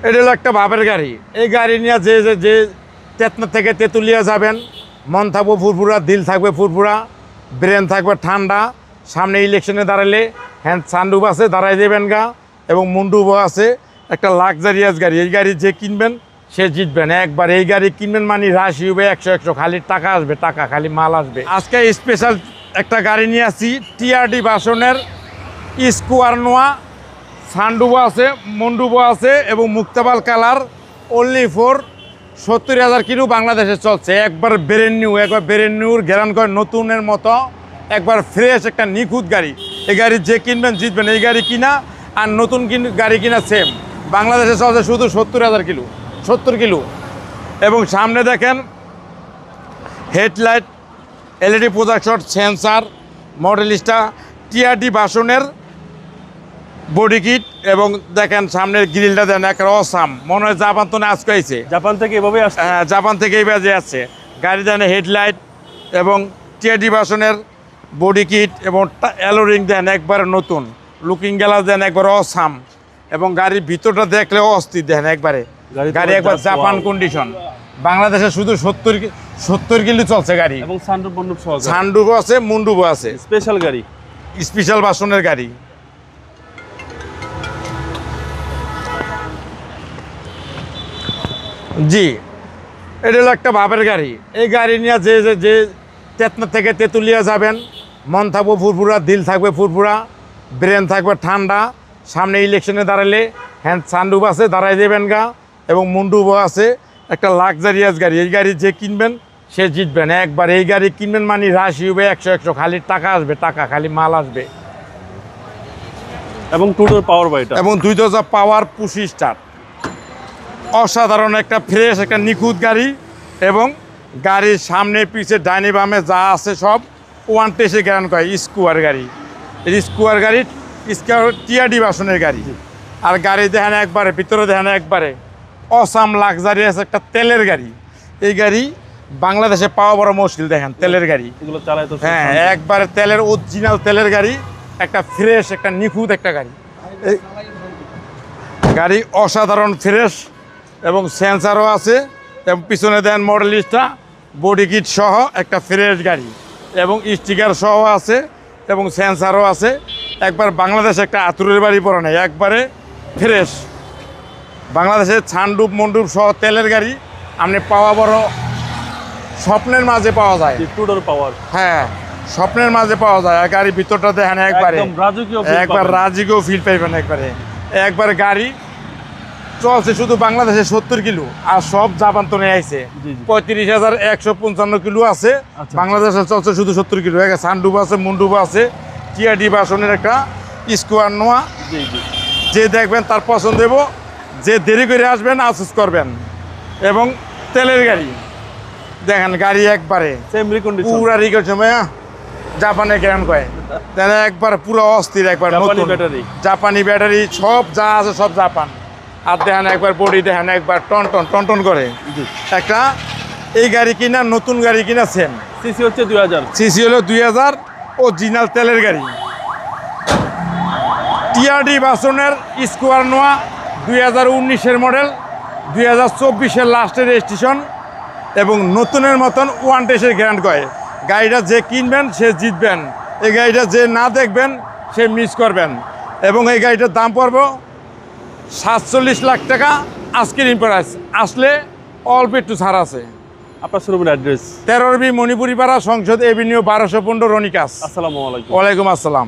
এটা হলো একটা ভাবের গাড়ি। এই গাড়ি নিয়ে যে তেতনা থেকে তেঁতুলিয়া যাবেন, মন থাকবে ফুরফুরা, দিল থাকবে ফুরফুরা, ব্রেন থাকবে ঠান্ডা। সামনে ইলেকশনে দাঁড়ালে হ্যান্ড সানরুফ আছে, দাঁড়াই দেবেন গা, এবং মুন্ডুবও আছে। একটা লাক্সারিয়াস গাড়ি। এই গাড়ি যে কিনবেন সে জিতবেন একবার। এই গাড়ি কিনবেন মানে রাশি হবে 100 খালি টাকা আসবে, টাকা খালি মাল আসবে। আজকে স্পেশাল একটা গাড়ি নিয়ে আসছি, টিআরডি ভার্সনের স্কোয়ার নোয়া। সানরুফও আছে, মুন্ডুবও আছে এবং মুক্তাবাল কালার। অনলি ফর 70,000 কিলো বাংলাদেশে চলছে। একবার ব্রেন নিউ, একবার ব্রেন নিউর গ্যারান করে নতুনের মতো, একবার ফ্রেশ একটা নিখুঁত গাড়ি। এই গাড়ি যে কিনবেন জিতবেন। এই গাড়ি কিনা আর নতুন গাড়ি কিনা সেম। বাংলাদেশে চলছে শুধু 70,000 কিলো, 70 কিলো। এবং সামনে দেখেন headlight, LED projection, sensor, Modellista, TRD ভার্সনের বডি কিট। এবং দেখেন সামনের গ্রিলটা দেন একটা অসাম, মনে হয় জাপান তো আজকে আইছে, জাপান থেকে এভাবে আসছে। হ্যাঁ, জাপান থেকে এই বাজে আসছে। গাড়ি দেন হেডলাইট এবং টিআরডি ভার্সনের বডি কিট এবং অ্যালোরিং দেন একবারে নতুন, লুকিং গ্লাস দেন একবারে অসাম। এবং গাড়ির ভিতরটা দেখলে অস্থির দেন একবারে। গাড়ি একবার জাপান কন্ডিশন। বাংলাদেশে শুধু 70 কিলো চলছে গাড়ি। এবং সানরুফ মন্ডপ সহ সানরুফও আছে, মুন্ডুবও আছে। স্পেশাল গাড়ি, স্পেশাল ভার্সনের গাড়ি। জি, এটা হলো একটা ভাবের গাড়ি। এই গাড়ি নিয়ে যে তেতনা থেকে তেঁতুলিয়া যাবেন, মন থাকবে ফুরফুরা, দিল থাকবে ফুরফুরা, ব্রেন থাকবে ঠান্ডা। সামনে ইলেকশনে দাঁড়ালে হ্যান্ড সানরুফ আছে, দাঁড়াই দেবেন গা, এবং মুন্ডুবও আছে। একটা লাক্সারিয়াস গাড়ি। এই গাড়ি যে কিনবেন সে জিতবেন একবার। এই গাড়ি কিনবেন মানে রাশি হবে 100 খালি টাকা আসবে, টাকা খালি মাল আসবে। এবং 2 ডোর পাওয়ার বাইটা, এবং 2000 পাওয়ার পুশি স্টার্ট। অসাধারণ একটা ফ্রেশ একটা নিখুঁত গাড়ি। এবং গাড়ির সামনে পিছে ডাইনি বামে যা আছে সব ওয়ান টেস্টে গ্যারান করে। স্কোয়ার গাড়ি, এই স্কোয়ার গাড়ি, স্কোয়ার টিআরডি ভার্সনের গাড়ি। আর গাড়ি দেখেন একবারে, ভিতরে দেখেন একবারে অসাম লাক্সারিয়াস একটা তেলের গাড়ি। এই গাড়ি বাংলাদেশে পাওয়া বড় মুশকিল। দেখেন তেলের গাড়ি, এগুলো চালায় তো হ্যাঁ, একবারে তেলের অরিজিনাল তেলের গাড়ি, একটা ফ্রেশ একটা নিখুঁত একটা গাড়ি। এই গাড়ি অসাধারণ ফ্রেশ এবং সেন্সারও আছে। এবং পিছনে দেন মডেলিস্টটা, বডি কিট সহ একটা ফ্রেশ গাড়ি এবং স্টিকার সহ আছে এবং সেন্সারও আছে। একবার বাংলাদেশে একটা আতুরের বাড়ি পড়ে নেই, একবারে ফ্রেশ। বাংলাদেশের ছানডুপ মন্ডুপ সহ তেলের গাড়ি আপনি পাওয়া বড় স্বপ্নের মাঝে পাওয়া যায়। 2 ডোর পাওয়ার, হ্যাঁ, স্বপ্নের মাঝে পাওয়া যায়। আর গাড়ির ভিতরটা দেখেন একবারে একদম রাজকীয়, একবার রাজকীয় ফিল পাইবেন একবারে। একবার গাড়ি চলছে শুধু বাংলাদেশে 70 কিলো, আর সব জাপান তো নিয়ে আইছে। 35,155 কিলো আছে। বাংলাদেশে চলছে শুধু 70 কিলো। সানডুব আছে, মুন্ডুব আছে, টিআরডি ভার্সনের একটা স্কোয়ার নোয়া। যে দেখবেন তার পছন্দ দেব, যে দেরি করে আসবেন আফসোস করবেন। এবং তেলের গাড়ি দেখেন, গাড়ি একবারে সেম রিকন্ডিশন, পুরা রিকন্ডিশন, জাপানে গ্যারান কয় তাহলে একবার পুরো অস্থির, একবার নতুন ব্যাটারি, জাপানি ব্যাটারি, সব যা আছে সব জাপান। আর দেখেন একবার বডি দেখেন একবার টন টন টন টন করে একটা। এই গাড়ি কিনা নতুন গাড়ি কিনা সেম। সিসি হচ্ছে 2000, সিসি হলো 2000, অরিজিনাল তেলের গাড়ি। টিআরডি ভার্সনের স্কোয়ার নোয়া 2019-এর মডেল, 2024-এর লাস্টের রেজিস্ট্রেশন এবং নতুনের মতন ওয়ান টেস্টের গ্যারান্টি করে। গাড়িটা যে কিনবেন সে জিতবেন। এই গাড়িটা যে না দেখবেন সে মিস করবেন। এবং এই গাড়িটার দাম পড়বে 47 লাখ টাকা আজকের প্রাইস। আসলে অল্প একটু ছাড় আছে। আপনার শোরুমের অ্যাড্রেস? 13B মণিপুরি পাড়া, সংসদ এভিনিউ, 1215, রনিকাস। আসসালামু আলাইকুম। ওয়ালাইকুম আসসালাম।